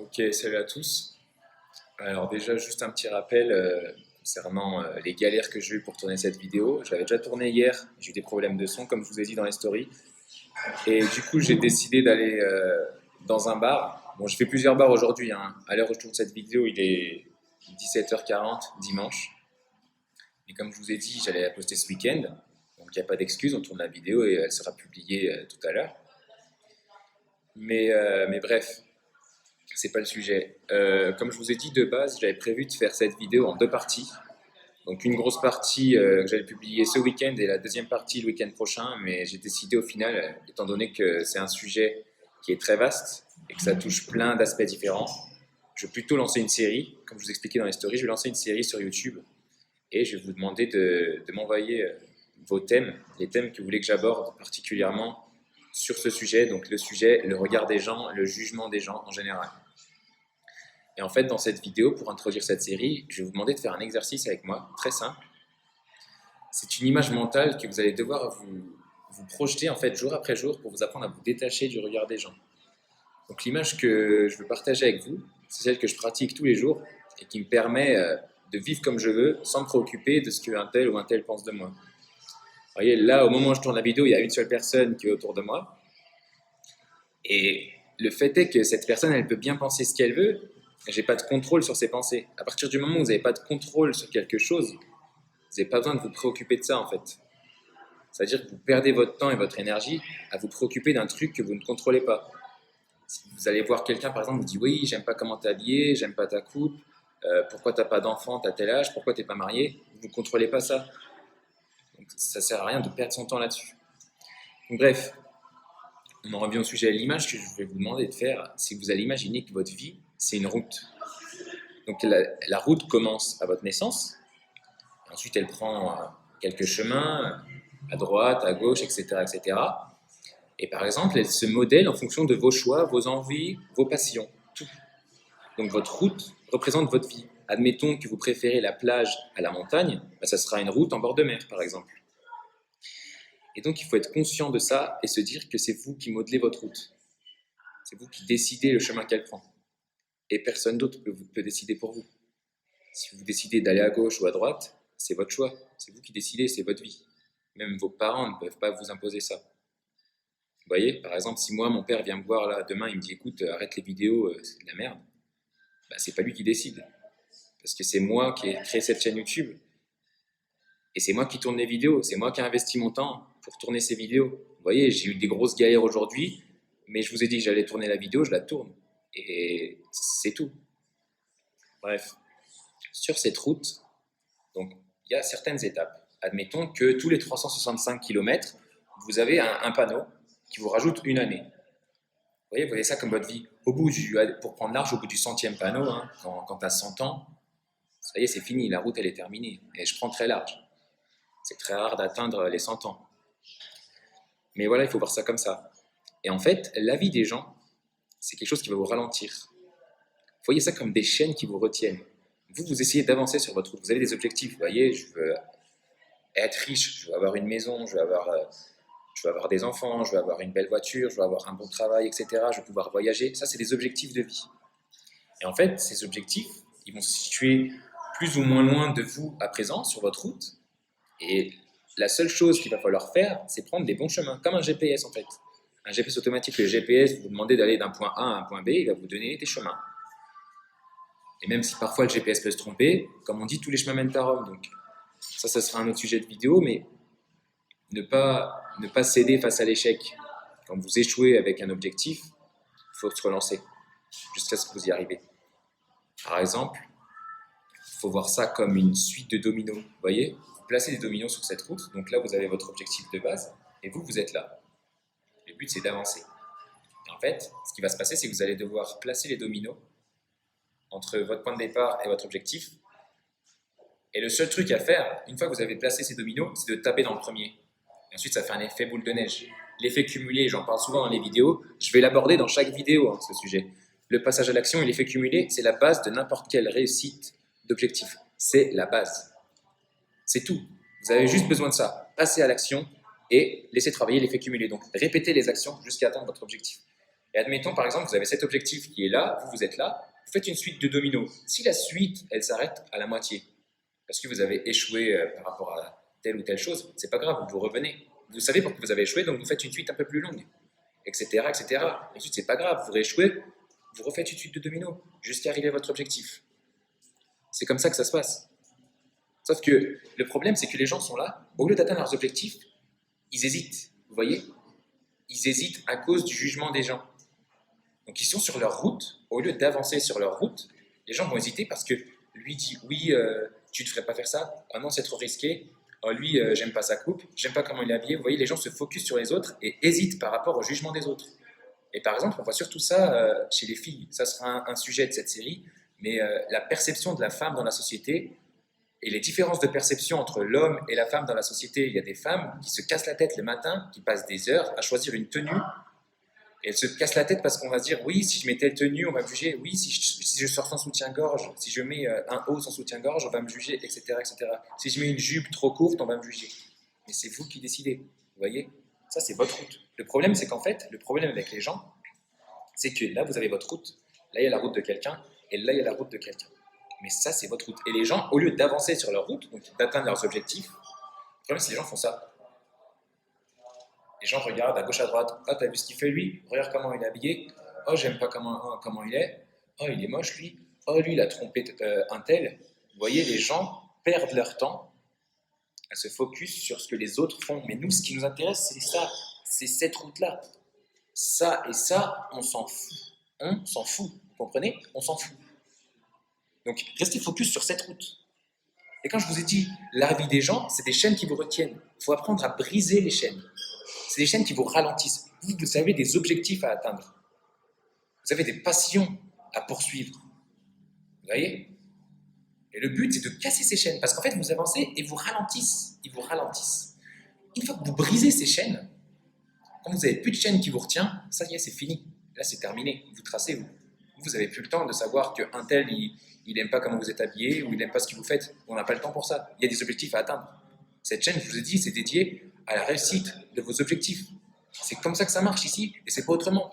Ok, salut à tous. Alors déjà, juste un petit rappel concernant les galères que j'ai eues pour tourner cette vidéo. J'avais déjà tourné hier, j'ai eu des problèmes de son, comme je vous ai dit dans les stories. Et du coup, j'ai décidé d'aller dans un bar. Bon, je fais plusieurs bars aujourd'hui, hein. À l'heure où je tourne cette vidéo, il est 17h40 dimanche. Et comme je vous ai dit, j'allais la poster ce week-end. Donc il n'y a pas d'excuse, on tourne la vidéo et elle sera publiée tout à l'heure. Mais bref, c'est pas le sujet. Comme je vous ai dit de base, j'avais prévu de faire cette vidéo en deux parties. Donc une grosse partie que j'allais publier ce week-end et la deuxième partie le week-end prochain. Mais j'ai décidé au final, étant donné que c'est un sujet qui est très vaste et que ça touche plein d'aspects différents, je vais plutôt lancer une série. Comme je vous expliquais dans les stories, je vais lancer une série sur YouTube et je vais vous demander de m'envoyer vos thèmes, les thèmes que vous voulez que j'aborde particulièrement sur ce sujet. Donc le sujet, le regard des gens, le jugement des gens en général. Et en fait, dans cette vidéo, pour introduire cette série, je vais vous demander de faire un exercice avec moi, très simple. C'est une image mentale que vous allez devoir vous projeter en fait jour après jour pour vous apprendre à vous détacher du regard des gens. Donc l'image que je veux partager avec vous, c'est celle que je pratique tous les jours et qui me permet de vivre comme je veux sans me préoccuper de ce qu'un tel ou un tel pense de moi. Vous voyez, là, au moment où je tourne la vidéo, il y a une seule personne qui est autour de moi. Et le fait est que cette personne, elle peut bien penser ce qu'elle veut. J'ai pas de contrôle sur ses pensées. À partir du moment où vous n'avez pas de contrôle sur quelque chose, vous n'avez pas besoin de vous préoccuper de ça en fait. C'est-à-dire que vous perdez votre temps et votre énergie à vous préoccuper d'un truc que vous ne contrôlez pas. Si vous allez voir quelqu'un par exemple, vous dit oui, j'aime pas comment t'es habillé, j'aime pas ta coupe, pourquoi t'as pas d'enfant, t'as tel âge, pourquoi t'es pas marié, vous ne contrôlez pas ça. Donc ça sert à rien de perdre son temps là-dessus. Donc, bref, on en revient au sujet. L'image que je vais vous demander de faire, c'est que vous allez imaginer que votre vie, c'est une route. Donc la route commence à votre naissance, ensuite elle prend quelques chemins, à droite, à gauche, etc., etc. Et par exemple, elle se modèle en fonction de vos choix, vos envies, vos passions, tout. Donc votre route représente votre vie. Admettons que vous préférez la plage à la montagne, bah, ça sera une route en bord de mer, par exemple. Et donc il faut être conscient de ça et se dire que c'est vous qui modelez votre route. C'est vous qui décidez le chemin qu'elle prend. Et personne d'autre peut décider pour vous. Si vous décidez d'aller à gauche ou à droite, c'est votre choix. C'est vous qui décidez, c'est votre vie. Même vos parents ne peuvent pas vous imposer ça. Vous voyez, par exemple, si moi, mon père vient me voir là demain, il me dit écoute, arrête les vidéos, c'est de la merde. Bah, c'est pas lui qui décide. Parce que c'est moi qui ai créé cette chaîne YouTube. Et c'est moi qui tourne les vidéos. C'est moi qui ai investi mon temps pour tourner ces vidéos. Vous voyez, j'ai eu des grosses galères aujourd'hui, mais je vous ai dit que j'allais tourner la vidéo, je la tourne. Et c'est tout. Bref, sur cette route, donc, il y a certaines étapes. Admettons que tous les 365 km, vous avez un panneau qui vous rajoute une année. Vous voyez ça comme votre vie. Pour prendre large, au bout du centième panneau, hein, quand tu as 100 ans, ça y est, c'est fini, la route, elle est terminée. Et je prends très large. C'est très rare d'atteindre les 100 ans. Mais voilà, il faut voir ça comme ça. Et en fait, la vie des gens, c'est quelque chose qui va vous ralentir. Vous voyez ça comme des chaînes qui vous retiennent. Vous essayez d'avancer sur votre route. Vous avez des objectifs. Vous voyez, je veux être riche, je veux avoir une maison, je veux avoir des enfants, je veux avoir une belle voiture, je veux avoir un bon travail, etc. Je veux pouvoir voyager. Ça, c'est des objectifs de vie. Et en fait, ces objectifs, ils vont se situer plus ou moins loin de vous à présent sur votre route. Et la seule chose qu'il va falloir faire, c'est prendre des bons chemins, comme un GPS en fait. Un GPS automatique, le GPS, vous demandez d'aller d'un point A à un point B, il va vous donner des chemins. Et même si parfois le GPS peut se tromper, comme on dit, tous les chemins mènent à Rome. Donc ça sera un autre sujet de vidéo, mais ne pas céder face à l'échec. Quand vous échouez avec un objectif, il faut se relancer jusqu'à ce que vous y arrivez. Par exemple, il faut voir ça comme une suite de dominos. Vous voyez, vous placez des dominos sur cette route, donc là vous avez votre objectif de base, et vous êtes là. Le but c'est d'avancer. Et en fait, ce qui va se passer, c'est que vous allez devoir placer les dominos entre votre point de départ et votre objectif. Et le seul truc à faire, une fois que vous avez placé ces dominos, c'est de taper dans le premier. Et ensuite, ça fait un effet boule de neige. L'effet cumulé, j'en parle souvent dans les vidéos, je vais l'aborder dans chaque vidéo, hein, ce sujet. Le passage à l'action et l'effet cumulé, c'est la base de n'importe quelle réussite d'objectif. C'est la base. C'est tout. Vous avez juste besoin de ça. Passer à l'action et laisser travailler l'effet cumulé. Donc, répétez les actions jusqu'à atteindre votre objectif. Et admettons, par exemple, vous avez cet objectif qui est là, vous êtes là, vous faites une suite de dominos. Si la suite, elle s'arrête à la moitié, parce que vous avez échoué par rapport à telle ou telle chose, c'est pas grave, vous revenez. Vous savez pourquoi vous avez échoué, donc vous faites une suite un peu plus longue, etc., etc. Ensuite, c'est pas grave, vous rééchouez, vous refaites une suite de dominos jusqu'à arriver à votre objectif. C'est comme ça que ça se passe. Sauf que le problème, c'est que les gens sont là, au lieu d'atteindre leurs objectifs, ils hésitent, vous voyez? Ils hésitent à cause du jugement des gens. Donc ils sont sur leur route, au lieu d'avancer sur leur route, les gens vont hésiter parce que lui dit oui, tu ne devrais pas faire ça, ah non, c'est trop risqué, ah, lui, j'aime pas sa coupe, j'aime pas comment il est habillé. Vous voyez, les gens se focusent sur les autres et hésitent par rapport au jugement des autres. Et par exemple, on voit surtout ça chez les filles. Ça sera un sujet de cette série, mais la perception de la femme dans la société et les différences de perception entre l'homme et la femme dans la société. Il y a des femmes qui se cassent la tête le matin, qui passent des heures à choisir une tenue. Et elles se cassent la tête parce qu'on va se dire, oui, si je mets telle tenue, on va me juger. Oui, si je sors sans soutien-gorge, si je mets un haut sans soutien-gorge, on va me juger, etc., etc. Si je mets une jupe trop courte, on va me juger. Mais c'est vous qui décidez, vous voyez? Ça, c'est votre route. Le problème, c'est qu'en fait, le problème avec les gens, c'est que là, vous avez votre route, là, il y a la route de quelqu'un, et là, il y a la route de quelqu'un. Mais ça, c'est votre route. Et les gens, au lieu d'avancer sur leur route, donc d'atteindre leurs objectifs, le problème, c'est que les gens font ça. Les gens regardent à gauche, à droite. Ah, t'as vu ce qu'il fait lui? Regarde comment il est habillé. Oh, j'aime pas comment il est. Oh, il est moche lui. Oh, lui, il a trompé un tel. Vous voyez, les gens perdent leur temps à se focus sur ce que les autres font. Mais nous, ce qui nous intéresse, c'est ça. C'est cette route-là. Ça et ça, on s'en fout. On s'en fout. Vous comprenez? On s'en fout. Donc, restez focus sur cette route. Et quand je vous ai dit, la vie des gens, c'est des chaînes qui vous retiennent. Il faut apprendre à briser les chaînes. C'est des chaînes qui vous ralentissent. Vous avez des objectifs à atteindre. Vous avez des passions à poursuivre. Vous voyez? Et le but, c'est de casser ces chaînes. Parce qu'en fait, vous avancez et vous ralentissent. Ils vous ralentissent. Une fois que vous brisez ces chaînes, quand vous n'avez plus de chaîne qui vous retient, ça y est, c'est fini. Là, c'est terminé. Vous tracez, vous. Vous n'avez plus le temps de savoir qu'un tel, il n'aime pas comment vous êtes habillé ou il n'aime pas ce que vous faites. On n'a pas le temps pour ça. Il y a des objectifs à atteindre. Cette chaîne, je vous ai dit, c'est dédié à la réussite de vos objectifs. C'est comme ça que ça marche ici et c'est pas autrement.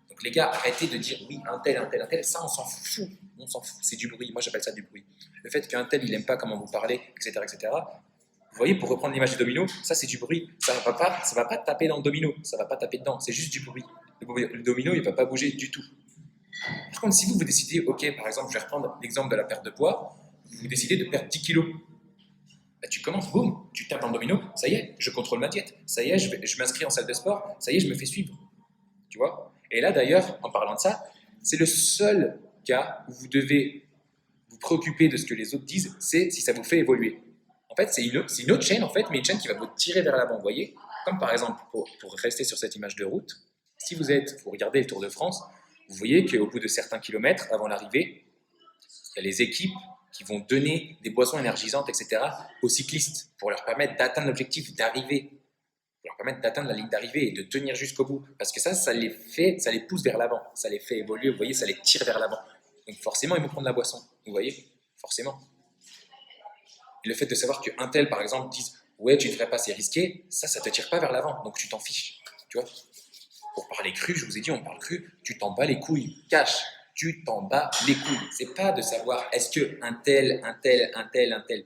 Donc les gars, arrêtez de dire oui, un tel, ça on s'en fout. On s'en fout, c'est du bruit. Moi j'appelle ça du bruit. Le fait qu'un tel, il n'aime pas comment vous parlez, etc., etc. Vous voyez, pour reprendre l'image du domino, ça c'est du bruit. Ça va pas taper dans le domino, ça va pas taper dedans, c'est juste du bruit. Le domino, il va pas bouger du tout. Par contre, si vous décidez, ok, par exemple, je vais reprendre l'exemple de la perte de poids, vous décidez de perdre 10 kilos. Bah, tu commences, boum, tu tapes dans le domino, ça y est, je contrôle ma diète, ça y est, je m'inscris en salle de sport, ça y est, je me fais suivre. Tu vois? Et là, d'ailleurs, en parlant de ça, c'est le seul cas où vous devez vous préoccuper de ce que les autres disent, c'est si ça vous fait évoluer. En fait, c'est une autre chaîne, en fait, mais une chaîne qui va vous tirer vers l'avant, vous voyez? Comme par exemple, pour rester sur cette image de route, si vous regardez le Tour de France, vous voyez qu'au bout de certains kilomètres, avant l'arrivée, il y a les équipes qui vont donner des boissons énergisantes, etc., aux cyclistes pour leur permettre d'atteindre l'objectif d'arrivée, pour leur permettre d'atteindre la ligne d'arrivée et de tenir jusqu'au bout. Parce que ça les pousse vers l'avant, ça les fait évoluer, vous voyez, ça les tire vers l'avant. Donc forcément, ils vont prendre la boisson, vous voyez, forcément. Et le fait de savoir qu'un tel, par exemple, dise « ouais, tu ne devrais pas, c'est risqué », ça ne te tire pas vers l'avant, donc tu t'en fiches, tu vois. Pour parler cru, je vous ai dit, on parle cru, tu t'en bats les couilles, cash. Tu t'en bats les couilles. C'est pas de savoir est-ce que un tel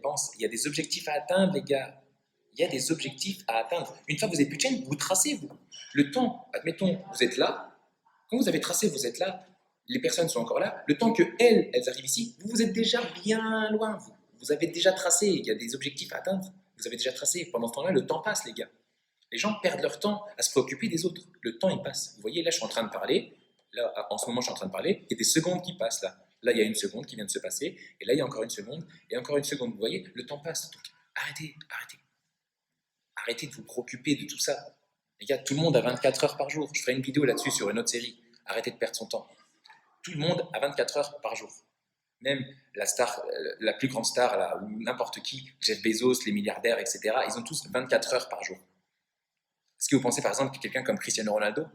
pense. Il y a des objectifs à atteindre, les gars. Il y a des objectifs à atteindre. Une fois que vous avez plus de chaîne, vous tracez, vous. Le temps, admettons, vous êtes là. Quand vous avez tracé, vous êtes là. Les personnes sont encore là. Le temps que elles arrivent ici, vous êtes déjà bien loin, vous. Vous avez déjà tracé. Il y a des objectifs à atteindre. Vous avez déjà tracé. Pendant ce temps-là, le temps passe, les gars. Les gens perdent leur temps à se préoccuper des autres. Le temps, il passe. Vous voyez, là, je suis en train de parler. Là, en ce moment, je suis en train de parler. Il y a des secondes qui passent, là. Là, il y a une seconde qui vient de se passer. Et là, il y a encore une seconde. Et encore une seconde. Vous voyez, le temps passe. Donc, arrêtez. Arrêtez de vous préoccuper de tout ça. Les gars, tout le monde a 24 heures par jour. Je ferai une vidéo là-dessus sur une autre série. Arrêtez de perdre son temps. Tout le monde a 24 heures par jour. Même la star, la plus grande star, là, ou n'importe qui, Jeff Bezos, les milliardaires, etc., ils ont tous 24 heures par jour. Est-ce que vous pensez par exemple que quelqu'un comme Cristiano Ronaldo,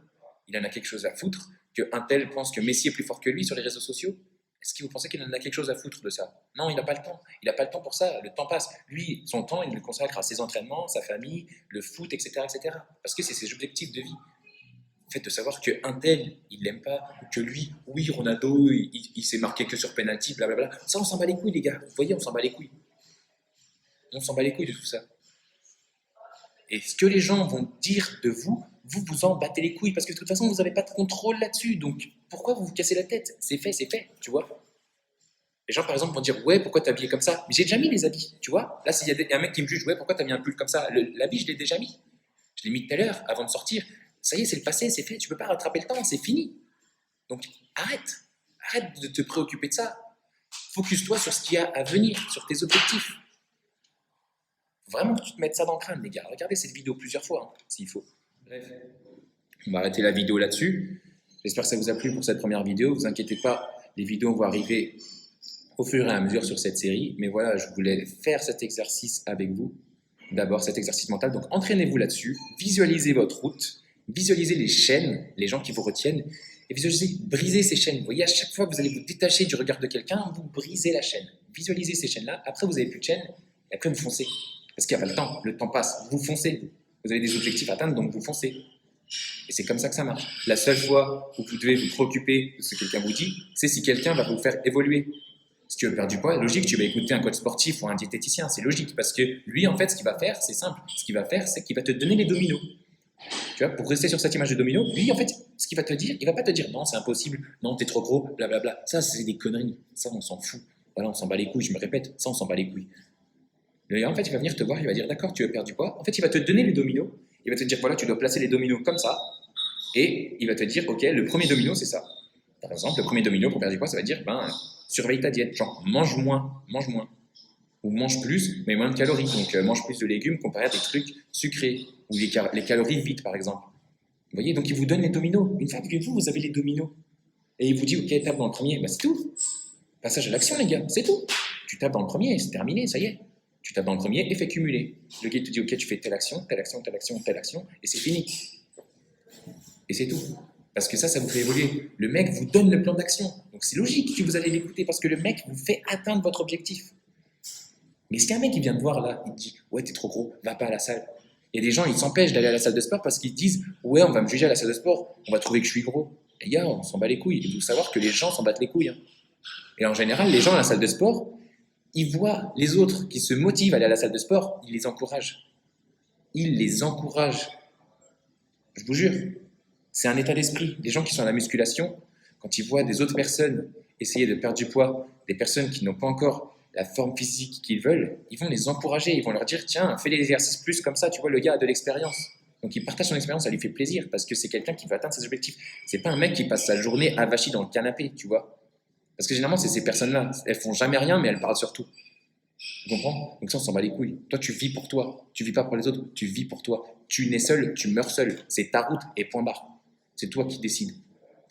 il en a quelque chose à foutre, qu'un tel pense que Messi est plus fort que lui sur les réseaux sociaux? Est-ce que vous pensez qu'il en a quelque chose à foutre de ça? Non, il n'a pas le temps. Il n'a pas le temps pour ça. Le temps passe. Lui, son temps, il le consacre à ses entraînements, sa famille, le foot, etc., etc. Parce que c'est ses objectifs de vie. Le fait de savoir qu'un tel, il l'aime pas, que lui, oui, Ronaldo, il s'est marqué que sur penalty, blablabla. Ça, on s'en bat les couilles, les gars. Vous voyez, on s'en bat les couilles. On s'en bat les couilles de tout ça. Et ce que les gens vont dire de vous, vous vous en battez les couilles parce que de toute façon, vous n'avez pas de contrôle là-dessus. Donc, pourquoi vous vous cassez la tête? C'est fait, tu vois. Les gens, par exemple, vont dire ouais, pourquoi t'es habillé comme ça? Mais j'ai déjà mis les habits, tu vois. Là, s'il y a un mec qui me juge, ouais, pourquoi t'as mis un pull comme ça? L'habit, je l'ai déjà mis. Je l'ai mis tout à l'heure avant de sortir. Ça y est, c'est le passé, c'est fait. Tu peux pas rattraper le temps, c'est fini. Donc, arrête de te préoccuper de ça. Focus-toi sur ce qu'il y a à venir, sur tes objectifs. Vraiment que tu te mettes ça dans le crâne, les gars. Regardez cette vidéo plusieurs fois, hein, s'il faut. Bref, on va arrêter la vidéo là-dessus. J'espère que ça vous a plu pour cette première vidéo. Vous inquiétez pas, les vidéos vont arriver au fur et à mesure sur cette série. Mais voilà, je voulais faire cet exercice avec vous. D'abord, cet exercice mental. Donc, entraînez-vous là-dessus. Visualisez votre route. Visualisez les chaînes, les gens qui vous retiennent. Et visualisez, brisez ces chaînes. Vous voyez, à chaque fois que vous allez vous détacher du regard de quelqu'un, vous brisez la chaîne. Visualisez ces chaînes-là. Après, vous n'avez plus de chaîne. Et après, vous foncez. Parce qu'il n'y a pas le temps. Le temps passe. Vous foncez. Vous avez des objectifs à atteindre, donc vous foncez. Et c'est comme ça que ça marche. La seule fois où vous devez vous préoccuper de ce que quelqu'un vous dit, c'est si quelqu'un va vous faire évoluer. Si tu veux perdre du poids, logique, tu vas écouter un coach sportif ou un diététicien. C'est logique parce que lui, en fait, ce qu'il va faire, c'est simple. Ce qu'il va faire, c'est qu'il va te donner les dominos. Tu vois, pour rester sur cette image de domino, lui, en fait, ce qu'il va te dire, il va pas te dire non, c'est impossible, non, t'es trop gros, blablabla. Ça, c'est des conneries. Ça, on s'en fout. Voilà, on s'en bat les couilles, je me répète. Ça, on s'en bat les couilles. Le gars, en fait, il va venir te voir, il va dire d'accord, tu veux perdre du poids. En fait, il va te donner les dominos. Il va te dire voilà, tu dois placer les dominos comme ça. Et il va te dire ok, le premier domino, c'est ça. Par exemple, le premier domino pour perdre du poids, ça va dire surveille ta diète. Genre, mange moins. Ou mange plus, mais moins de calories. Donc, mange plus de légumes comparé à des trucs sucrés. Ou les calories vides, par exemple. Vous voyez, donc il vous donne les dominos. Une fois que vous avez les dominos. Et il vous dit ok, tape dans le premier, c'est tout. Passage à l'action, les gars, c'est tout. Tu tapes dans le premier, c'est terminé, ça y est. Tu tapes dans le premier et fais cumuler. Le gars te dit, ok, tu fais telle action, et c'est fini. Et c'est tout. Parce que ça vous fait évoluer. Le mec vous donne le plan d'action. Donc c'est logique que vous allez l'écouter parce que le mec vous fait atteindre votre objectif. Mais si un mec qui vient te voir là, il te dit, ouais, t'es trop gros, va pas à la salle. Il y a des gens, ils s'empêchent d'aller à la salle de sport parce qu'ils disent, ouais, on va me juger à la salle de sport, on va trouver que je suis gros. Les gars, on s'en bat les couilles. Il faut savoir que les gens s'en battent les couilles. Hein. Et en général, les gens à la salle de sport, ils voient les autres qui se motivent à aller à la salle de sport, ils les encouragent. Ils les encouragent. Je vous jure, c'est un état d'esprit. Les gens qui sont à la musculation, quand ils voient des autres personnes essayer de perdre du poids, des personnes qui n'ont pas encore la forme physique qu'ils veulent, ils vont les encourager, ils vont leur dire tiens, fais les exercices plus comme ça, tu vois, le gars a de l'expérience. Donc il partage son expérience, ça lui fait plaisir parce que c'est quelqu'un qui va atteindre ses objectifs. C'est pas un mec qui passe sa journée avachi dans le canapé, tu vois. Parce que généralement, c'est ces personnes-là. Elles font jamais rien, mais elles parlent surtout. Tu comprends? Donc ça, on s'en bat les couilles. Toi, tu vis pour toi. Tu vis pas pour les autres, tu vis pour toi. Tu nais seul, tu meurs seul. C'est ta route et point barre. C'est toi qui décides.